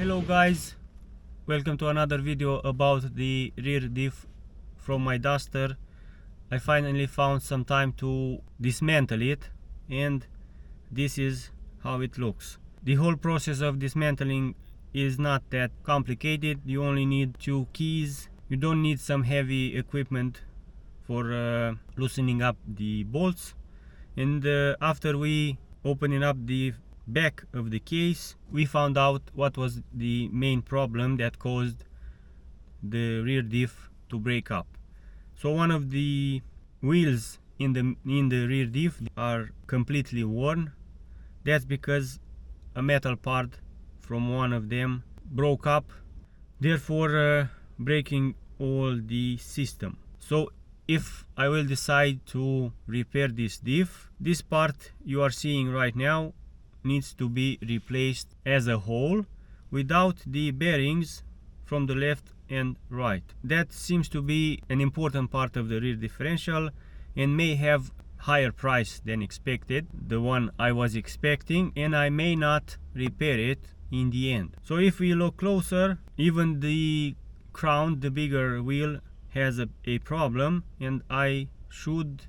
Hello guys, welcome to another video about the rear diff from my Duster. I finally found some time to dismantle it, and this is how it looks. The whole process of dismantling is not that complicated. You only need two keys. You don't need some heavy equipment for loosening up the bolts. And after we opening up the back of the case, we found out what was the main problem that caused the rear diff to break up. So one of the wheels in the rear diff are completely worn. That's because a metal part from one of them broke up, therefore breaking all the system. So if I will decide to repair this diff, this part you are seeing right now needs to be replaced as a whole without the bearings from the left and right. That seems to be an important part of the rear differential and may have higher price than expected, the one I was expecting, and I may not repair it in the end. So if we look closer, even the crown, the bigger wheel, has a problem, and I should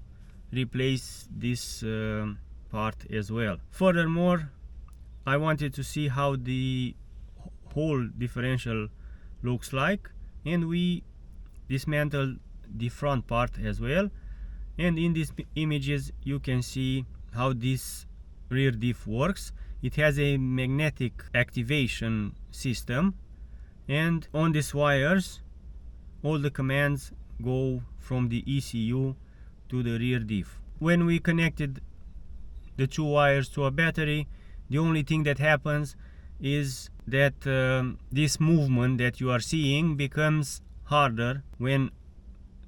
replace this part as well. Furthermore, I wanted to see how the whole differential looks like, and we dismantled the front part as well. And in these images you can see how this rear diff works. It has a magnetic activation system, and on these wires all the commands go from the ECU to the rear diff. When we connected the two wires to a battery, the only thing that happens is that this movement that you are seeing becomes harder when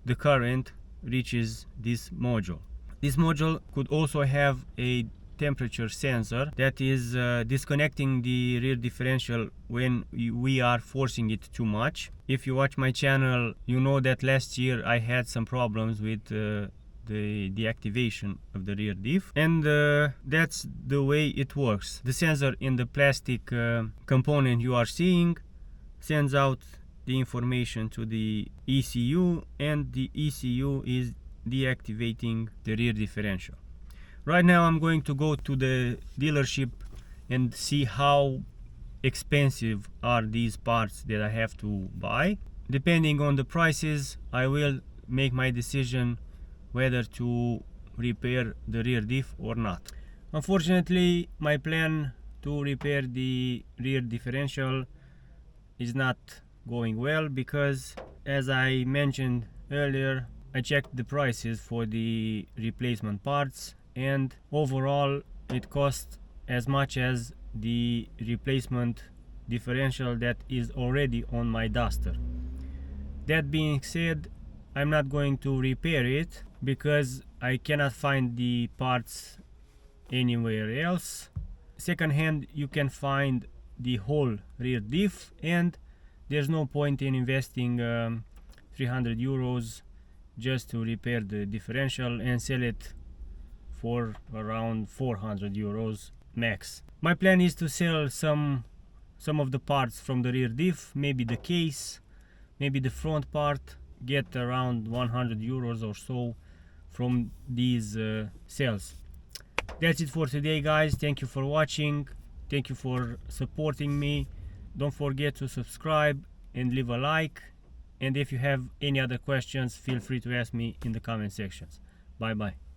the current reaches this module. This module could also have a temperature sensor that is disconnecting the rear differential when we are forcing it too much. If you watch my channel, you know that last year I had some problems with the deactivation of the rear diff, and that's the way it works. The sensor in the plastic component you are seeing sends out the information to the ECU, and the ECU is deactivating the rear differential. Right now I'm going to go to the dealership and see how expensive are these parts that I have to buy. Depending on the prices, I will make my decision whether to repair the rear diff or not. Unfortunately, my plan to repair the rear differential is not going well because, as I mentioned earlier, I checked the prices for the replacement parts, and overall it costs as much as the replacement differential that is already on my Duster. That being said, I'm not going to repair it because I cannot find the parts anywhere else. Secondhand, you can find the whole rear diff, and there's no point in investing 300 euros just to repair the differential and sell it for around 400 euros max. My plan is to sell some of the parts from the rear diff, maybe the case, maybe the front part, get around 100 euros or so from these sales. That's it for today, guys. Thank you for watching. Thank you for supporting me. Don't forget to subscribe and leave a like, and if you have any other questions, feel free to ask me in the comment sections. Bye bye.